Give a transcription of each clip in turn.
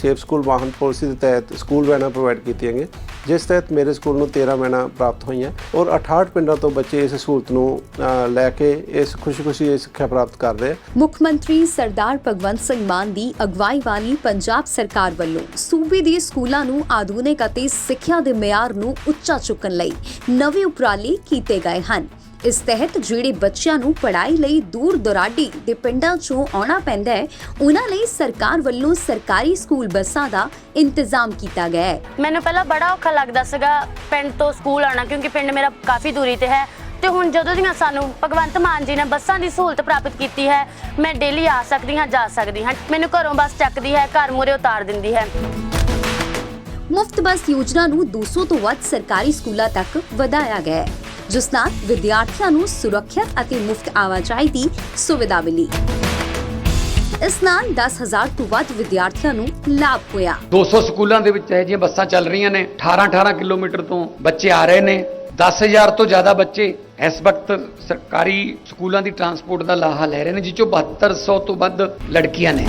Safe school ਵਾਹਨ policy ਦੇ ਤਹਿਤ ਸਕੂਲ ਵੈਨਾਂ ਪ੍ਰੋਵਾਈਡ ਕੀਤੀਆਂ ਗਈਆਂ, ਜਿਸ ਤਹਿਤ ਮੇਰੇ ਸਕੂਲ ਨੂੰ 13 ਵੈਨਾਂ ਪ੍ਰਾਪਤ ਹੋਈਆਂ ਔਰ 68 ਪਿੰਡਾਂ ਤੋਂ ਬੱਚੇ ਇਸ ਸਹੂਲਤ ਨੂੰ ਲੈ ਕੇ ਇਸ ਖੁਸ਼ੀ ਇਹ ਸਿੱਖਿਆ ਪ੍ਰਾਪਤ ਕਰ ਰਹੇ। ਮੁੱਖ ਮੰਤਰੀ ਸਰਦਾਰ ਭਗਵੰਤ ਸਿੰਘ ਮਾਨ ਦੀ ਅਗਵਾਈ ਵਾਲੀ ਪੰਜਾਬ ਸਰਕਾਰ ਵੱਲੋਂ ਸੂਬੇ ਦੇ ਸਕੂਲਾਂ ਨੂੰ ਆਧੁਨਿਕ ਅਤੇ ਸਿੱਖਿਆ ਦੇ ਮਿਆਰ ਨੂੰ ਉੱਚਾ ਚੁੱਕਣ ਲਈ ਨਵੇਂ ਉਪਰਾਲੇ ਕੀਤੇ ਗਏ ਹਨ। ਇਸ ਤਹਿਤ ਜਿਹੜੇ ਬੱਚਿਆਂ ਨੂੰ ਪੜ੍ਹਾਈ ਲਈ ਦੂਰ ਦੁਰਾਡੇ ਦੇ ਪਿੰਡਾਂ 'ਚੋਂ ਆਉਣਾ ਪੈਂਦਾ ਹੈ, ਉਹਨਾਂ ਲਈ ਸਰਕਾਰ ਵੱਲੋਂ ਸਰਕਾਰੀ ਸਕੂਲ ਬੱਸਾਂ ਦਾ ਇੰਤਜ਼ਾਮ ਕੀਤਾ ਗਿਆ ਹੈ। ਮੈਨੂੰ ਪਹਿਲਾਂ ਬੜਾ ਔਖਾ ਲੱਗਦਾ ਸੀਗਾ ਪਿੰਡ ਤੋਂ ਸਕੂਲ ਆਉਣਾ, ਕਿਉਂਕਿ ਪਿੰਡ ਮੇਰਾ ਕਾਫੀ ਦੂਰੀ ਤੇ ਹੈ। ਤੇ ਹੁਣ ਜਦੋਂ ਦੀਆਂ ਸਾਨੂੰ ਭਗਵੰਤ ਮਾਨ ਜੀ ਨੇ ਬੱਸਾਂ ਦੀ ਸਹੂਲਤ ਪ੍ਰਾਪਤ ਕੀਤੀ ਹੈ, ਮੈਂ ਡੇਲੀ ਆ ਸਕਦੀ ਹਾਂ, ਜਾ ਸਕਦੀ ਹਾਂ। ਮੈਨੂੰ ਘਰੋਂ ਬੱਸ ਚੱਕਦੀ ਹੈ, ਘਰ ਮੂਹਰੇ ਉਤਾਰ ਦਿੰਦੀ ਹੈ। ਮੁਫਤ ਬੱਸ ਯੋਜਨਾ ਨੂੰ 200 ਤੋਂ ਵੱਧ ਸਰਕਾਰੀ ਸਕੂਲਾਂ ਤੱਕ ਵਧਾਇਆ ਗਿਆ ਹੈ, ਜਿਸ ਨਾਲ ਵਿਦਿਆਰਥੀਆਂ ਨੂੰ ਸੁਰੱਖਿਅਤ ਅਤੇ ਮੁਫਤ ਆਵਾਜਾਈ ਦੀ ਸੁਵਿਧਾ ਮਿਲੀ। ਇਸ ਨਾਲ 10,000 ਤੋਂ ਵੱਧ ਵਿਦਿਆਰਥੀਆਂ ਨੂੰ ਲਾਭ ਹੋਇਆ। 200 ਸਕੂਲਾਂ ਦੇ ਵਿੱਚ ਇਹ ਜਿਹੀਆਂ ਬੱਸਾਂ ਚੱਲ ਰਹੀਆਂ ਨੇ। 18 ਕਿਲੋਮੀਟਰ ਤੋਂ ਬੱਚੇ ਆ ਰਹੇ ਨੇ। 10,000 ਤੋਂ ਜ਼ਿਆਦਾ ਬੱਚੇ ਇਸ ਵਕਤ ਸਰਕਾਰੀ ਸਕੂਲਾਂ ਦੀ ਟਰਾਂਸਪੋਰਟ ਦਾ ਲਾਹਾ ਲੈ ਰਹੇ ਨੇ, ਜਿਸ ਚੋਂ 7200 ਤੋਂ ਵੱਧ ਲੜਕੀਆਂ ਨੇ।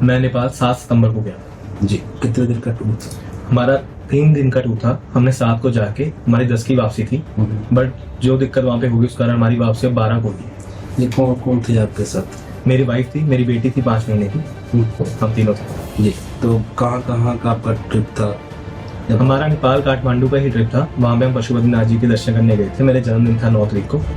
मैं नेपाल 7 सितंबर को गया जी। कितने दिन का टूर था? हमारा 3 दिन का टूर था। हमने 7 को जाके हमारी 10 की वापसी थी, बट जो दिक्कत वहाँ पे होगी उस कारण हमारी वापसी अब 12 को हुई। ये कौन कौन थे आपके साथ? मेरी वाइफ थी, मेरी बेटी थी 5 महीने की, हम तीनों थे जी। तो कहाँ का आपका ट्रिप था? हमारा नेपाल काठमांडू का ही ट्रिप था। वहाँ पे हम पशुपतिनाथ जी के दर्शन करने गए थे। मेरे जन्मदिन था 9 तारीख को।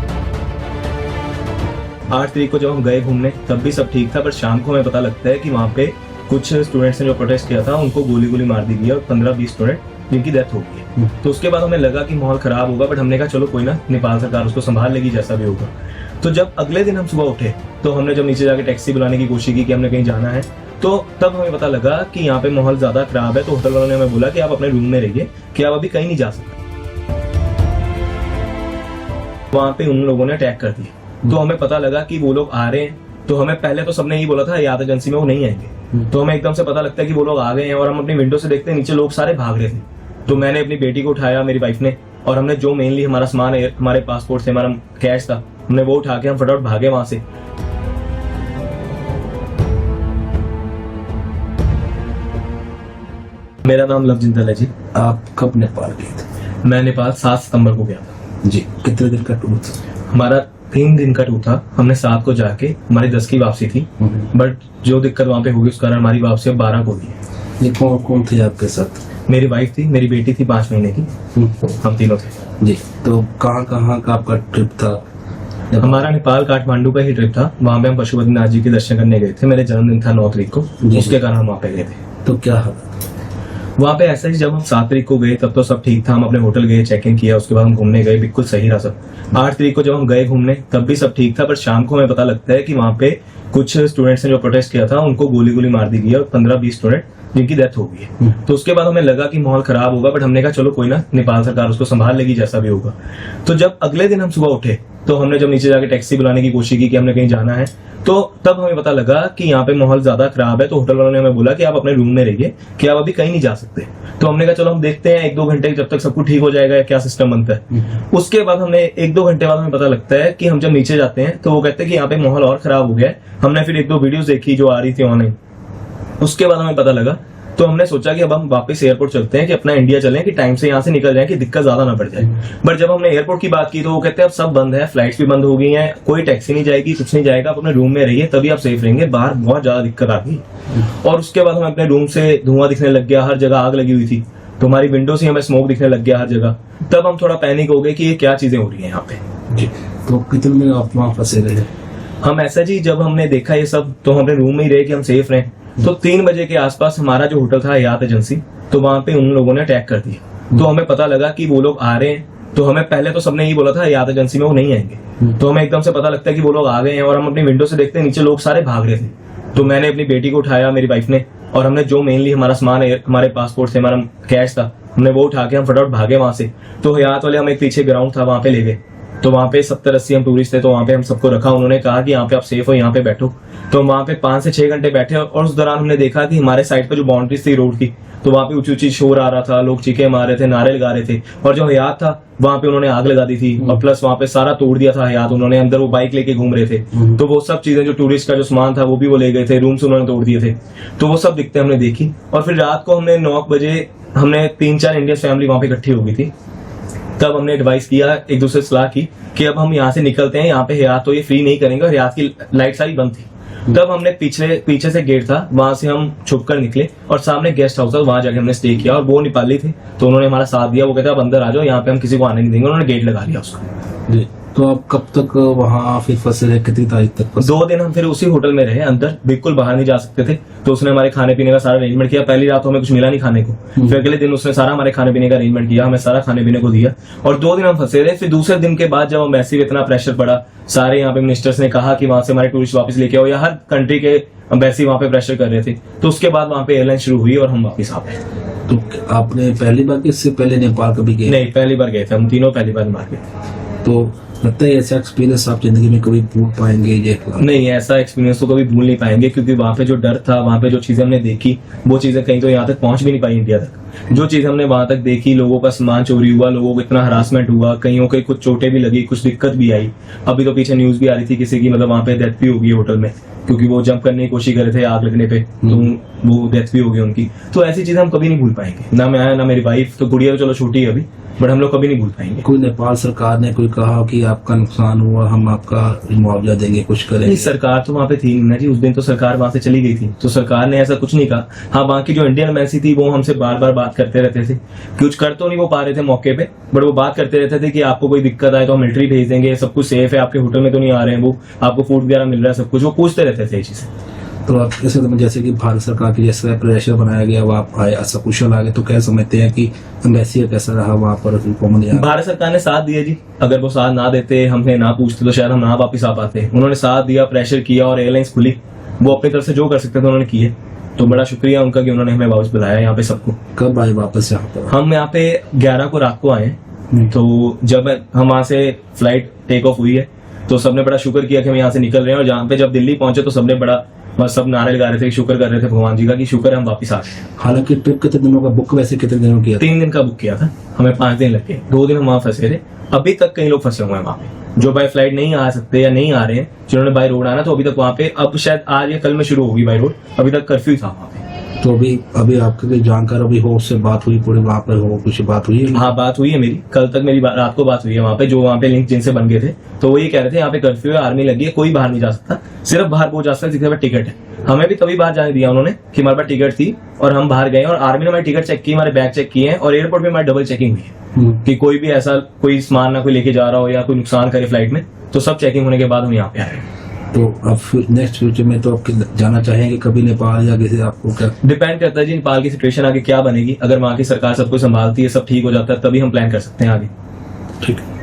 8 तारीख को जब हम गए घूमने तब भी सब ठीक था, पर शाम को हमें पता लगता है कि वहाँ पे कुछ स्टूडेंट्स ने जो प्रोटेस्ट किया था उनको गोली मार दी गई और 15-20 स्टूडेंट जिनकी डेथ हो गई है। तो उसके बाद हमें लगा कि माहौल खराब होगा, बट हमने कहा चलो कोई ना, नेपाल सरकार उसको संभाल लेगी जैसा भी होगा। तो जब अगले दिन हम सुबह उठे तो हमने जब नीचे जाके टैक्सी बुलाने की कोशिश की कि हमने कहीं जाना है, तो तब हमें पता लगा कि यहाँ पे माहौल ज्यादा खराब है। तो होटल वालों ने हमें बोला कि आप अपने रूम में रहिए, कि आप अभी कहीं नहीं जा सकते। वहाँ पे उन लोगों ने अटैक कर दिया। तो हमें पता लगा कि वो लोग आ रहे हैं। तो हमें पहले तो सबने यही बोला था याद एजेंसी में वो नहीं आएंगे। तो हमें एकदम से पता लगता है कि वो लोग आ गए हैं, और हम अपनी विंडो से देखते हैं नीचे लोग सारे भाग रहे थे। तो मैंने अपनी बेटी को उठाया, मेरी वाइफ ने, और हमने जो मेनली हमारा सामान है, हमारे पासपोर्ट से हमारा कैश था, हमने वो उठा के हम फटाफट भागे वहां से। मेरा नाम लव जिंदल है जी। आप कब नेपाल गए थे? मैं नेपाल 7 सितंबर को गया था जी। कितने दिन का टूर था? हमारा 3 दिन का टूर था। हमने 7 को जाके हमारी 10 की वापसी थी, बट जो दिक्कत वहाँ पे होगी उस कारण हमारी वापसी अब 12 को हुई है। ये कौन थे आपके साथ? मेरी वाइफ थी, मेरी बेटी थी 5 महीने की, हम तीनों थे जी। तो कहाँ का आपका ट्रिप था? हमारा नेपाल काठमांडू का ही ट्रिप था। वहाँ पे हम पशुपतिनाथ जी के दर्शन करने गए थे। मेरे जन्मदिन था 9 तारीख को, उसके कारण हम वहाँ पे गए थे। तो क्या हालत? वहाँ पे ऐसा ही जब हम 7 तारीख को गए तब तो सब ठीक था। हम अपने होटल गए, चेक इन किया, उसके बाद हम घूमने गए, बिल्कुल सही रहा सब। 8 तारीख को जब हम गए घूमने तब भी सब ठीक था, पर शाम को हमें पता लगता है कि वहाँ पे कुछ स्टूडेंट्स ने जो प्रोटेस्ट किया था उनको गोली मार दी गई और 15-20 स्टूडेंट जिनकी डेथ हो गई है। तो उसके बाद हमें लगा कि माहौल खराब होगा, बट हमने कहा चलो कोई ना, नेपाल सरकार उसको संभाल लेगी जैसा भी होगा। तो जब अगले दिन हम सुबह उठे तो हमने जब नीचे जाके टैक्सी बुलाने की कोशिश की कि हमने कहीं जाना है, तो तब हमें पता लगा कि यहाँ पे माहौल ज्यादा खराब है। तो होटल वालों ने हमें बोला कि आप अपने रूम में रहिए, कि आप अभी कहीं नहीं जा सकते। तो हमने कहा चलो हम देखते हैं 1-2 घंटे जब तक सब कुछ ठीक हो जाएगा या क्या सिस्टम बनता है। उसके बाद हमने 1-2 घंटे बाद हमें पता लगता है कि हम जब नीचे जाते हैं तो वो कहते हैं कि यहाँ पे माहौल और खराब हो गया है। हमने फिर 1-2 वीडियोस देखी जो आ रही थी ऑनलाइन, उसके बाद हमें पता लगा। तो हमने सोचा कि अब हम वापस एयरपोर्ट चलते हैं, कि अपना इंडिया चलें, कि टाइम से यहाँ से निकल जाए, कि दिक्कत ज्यादा ना बढ़ जाए। बट जब हमने एयरपोर्ट की बात की तो वो कहते हैं अब सब बंद है, फ्लाइट्स भी बंद हो गई हैं, कोई टैक्सी नहीं जाएगी, कुछ नहीं जाएगा, आप अपने रूम में रहिए तभी आप सेफ रहेंगे, बाहर बहुत ज्यादा दिक्कत आ गई। और उसके बाद हमें अपने रूम से धुआं दिखने लग गया, हर जगह आग लगी हुई थी। तो हमारी विंडो से हमें स्मोक दिखने लग गया हर जगह। तब हम थोड़ा पैनिक हो गए कि ये क्या चीजें हो रही है यहाँ पे जी। तो कितने दिन आप वहाँ फंसे रहे? हम ऐसा जी, जब हमने देखा ये सब तो हम अपने रूम में ही रहे कि हम सेफ रहें। तो 3 बजे के आसपास हमारा जो होटल था याद एजेंसी, तो वहां पे उन लोगों ने अटैक कर दिया। तो हमें पता लगा कि वो लोग आ रहे हैं। तो हमें पहले तो सबने यही बोला था याद एजेंसी में वो नहीं आएंगे। तो हमें एकदम से पता लगता है कि वो लोग आ गए हैं, और हम अपनी विंडो से देखते हैं नीचे लोग सारे भाग रहे थे। तो मैंने अपनी बेटी को उठाया, मेरी वाइफ ने, और हमने जो मेनली हमारा सामान है, हमारे पासपोर्ट से हमारा कैश था, हमने वो उठा के हम फटाफट भागे वहां से। तो हयात वाले हमें पीछे ग्राउंड था वहां पे ले गए। तो वहाँ पे 70-80 हम टूरिस्ट थे, तो वहाँ पे हम सबको रखा, उन्होंने कहा कि यहाँ पे आप सेफ हो, यहाँ पे बैठो। तो वहाँ पे 5 से 6 घंटे बैठे और उस दौरान हमने देखा कि हमारे साइड पर जो बाउंड्रीज थी रोड की, तो वहाँ पे ऊंची ऊंची शोर आ रहा था, लोग चीखे मार रहे थे, नारे लगा रहे थे, और जो हयात था वहाँ पे उन्होंने आग लगा दी थी, और प्लस वहाँ पे सारा तोड़ दिया था हयात उन्होंने, अंदर वो बाइक लेके घूम रहे थे, तो वो सब चीजें जो टूरिस्ट का जो सामान था वो भी वो ले गए थे, रूम्स उन्होंने तोड़ दिए थे। तो वो सब दिखते हमने देखी, और फिर रात को हमने 9 बजे हमने 3-4 इंडियन फैमिली वहाँ पे इकट्ठी हो गई थी। तब हमने एडवाइस किया, एक दूसरे से सलाह की कि अब हम यहाँ से निकलते हैं, यहाँ पे हयात तो ये फ्री नहीं करेंगे, और हयात की लाइट सारी बंद थी। तब हमने पीछे से गेट था, वहां से हम छुप कर निकले, और सामने गेस्ट हाउस था, वहां जाके हमने स्टे किया, और वो नेपाली थे तो उन्होंने हमारा साथ दिया। वो कहते आप अंदर आ जाओ, यहाँ पे हम किसी को आने नहीं देंगे, उन्होंने गेट लगा लिया उसको। जी, तो आप कब तक वहाँ फिर फंसे रहे, कितनी तारीख तक फंसे? 2 दिन हम फिर उसी होटल में रहे, अंदर बिल्कुल बाहर नहीं जा सकते थे। तो उसने हमारे खाने पीने का सारा अरेंजमेंट किया। पहली रात तो हमें कुछ मिला नहीं खाने को, फिर अगले दिन उसने सारा हमारे खाने पीने का अरेंजमेंट किया, हमें सारा खाने पीने को दिया, और 2 दिन हम फंसे रहे। फिर दूसरे दिन के बाद जब एम्बेसी पे इतना प्रेशर पड़ा, सारे यहाँ पे मिनिस्टर्स ने कहा कि वहां से हमारे टूरिस्ट वापस लेके आओ, या हर कंट्री के एम्बेसी वहां पे प्रेशर कर रहे थे, तो उसके बाद वहां पे एयरलाइन शुरू हुई और हम वापस आ गए। तो आपने पहली बार कि इससे पहले नेपाल कभी गए? नहीं, पहली बार गए थे हम तीनों, पहली बार मार गए। तो लगता है ऐसा एक्सपीरियंस आप जिंदगी में कभी भूल पाएंगे ये? नहीं, ऐसा एक्सपीरियंस तो कभी भूल नहीं पाएंगे, क्योंकि वहाँ पे जो डर था, वहाँ पे जो चीजें हमने देखी, वो चीजें कहीं तो यहाँ तक पहुंच भी नहीं पाई इंडिया तक। जो चीज हमने वहां तक देखी, लोगों का सामान चोरी हुआ, लोगों को इतना हरासमेंट हुआ, कईयों के कुछ चोटें भी लगी, कुछ दिक्कत भी आई। अभी तो पीछे न्यूज भी आ रही थी किसी की, मतलब वहाँ पे डेथ भी हो गई होटल में, क्योंकि वो जंप करने की कोशिश कर रहे थे आग लगने पे, तो वो डेथ भी हो गई उनकी। तो ऐसी चीजें हम कभी नहीं भूल पाएंगे, ना मैं ना मेरी वाइफ, तो गुड़िया तो चलो छोटी है अभी, बट हम लोग कभी नहीं भूल पाएंगे। कोई नेपाल सरकार ने कोई कहा कि आपका नुकसान हुआ, हम आपका मुआवजा देंगे, कुछ करेंगे? नहीं, सरकार तो वहाँ पे थी नहीं ना जी, उस दिन तो सरकार वहाँ से चली गई थी, तो सरकार ने ऐसा कुछ नहीं कहा। हाँ, बाकी जो इंडियन एम्बेसी थी वो हमसे बार बार बात करते रहते थे, कुछ कर तो नहीं वो पा रहे थे मौके पे, बट वो बात करते रहते थे कि आपको कोई दिक्कत आए तो हम मिलिट्री भेज देंगे, सब कुछ सेफ है, आपके होटल में तो नहीं आ रहे हैं, वो आपको फूड वगैरह मिल रहा है, सब कुछ वो पूछते रहते थे ये चीजें। तो आप कैसे, जैसे कि भारत सरकार की जैसे प्रेशर बनाया गया, वो आप आए सकुशल आ गए, तो क्या समझते हैं कि एम्बेसी कैसा रहा वहाँ पर? भारत सरकार ने साथ दिया जी, अगर वो साथ ना देते, हमसे ना पूछते, तो शायद हम ना वापिस आ पाते। उन्होंने साथ दिया, प्रेशर किया, और एयरलाइंस खुली, वो अपनी तरफ से जो कर सकते थे उन्होंने किए। तो बड़ा शुक्रिया उनका कि उन्होंने हमें वापस बुलाया यहाँ पे सबको। कब आए वापस यहाँ पर? हम यहाँ पे 11 को रात को आए, तो जब हम वहाँ से फ्लाइट टेक ऑफ हुई है, तो सबने बड़ा शुक्र किया कि हम यहाँ से निकल रहे हैं, और जहाँ पे जब दिल्ली पहुंचे तो सबने बड़ा बस सब नारे लगा रहे थे, शुक्र कर रहे थे भगवान जी का कि शुक्र है हम वापस आ गए। हालांकि ट्रिप कितने दिनों का बुक, वैसे कितने दिनों किया? 3 दिन का बुक किया था, हमें 5 दिन लग गए, 2 दिन हम वहाँ फंसे थे। अभी तक कई लोग फंसे हुए हैं वहाँ पे, जो बाय फ्लाइट नहीं आ सकते या नहीं आ रहे हैं, जिन्होंने बाय रोड आना, तो अभी तक वहाँ पे, अब शायद आज या कल में शुरू होगी बाय रोड, अभी तक कर्फ्यू था वहाँ पे। तो अभी आपके कोई जानकार अभी हो, उससे बात हुई, पूरे वहाँ पर हो, कुछ बात हुई है? हाँ, बात हुई है मेरी, कल तक मेरी रात को बात हुई है वहाँ पे, जो वहाँ पे लिंक जिनसे बन गए थे, तो वो ये कह रहे थे यहाँ पे कर्फ्यू है, आर्मी लगी है, कोई बाहर नहीं जा सकता, सिर्फ बाहर वो जा सकता है जिसके पास टिकट है। हमें भी तभी बाहर जाने दिया उन्होंने कि हमारे पास टिकट थी, और हम बाहर गए, और आर्मी ने हमारी टिकट चेक की, हमारे बैग चेक किए हैं, और एयरपोर्ट में हमारी डबल चेकिंग हुई है कि कोई भी ऐसा कोई सामान ना कोई लेके जा रहा हो या कोई नुकसान करे फ्लाइट में, तो सब चेकिंग होने के बाद हम यहाँ पे आए। तो अब फिर नेक्स्ट फ्यूचर में तो आप जाना चाहेंगे कभी नेपाल, या किसी आपको क्या डिपेंड करता है जी नेपाल की सिचुएशन आगे क्या बनेगी। अगर वहाँ की सरकार सब कुछ संभालती है, सब ठीक हो जाता है, तभी हम प्लान कर सकते हैं आगे। ठीक है।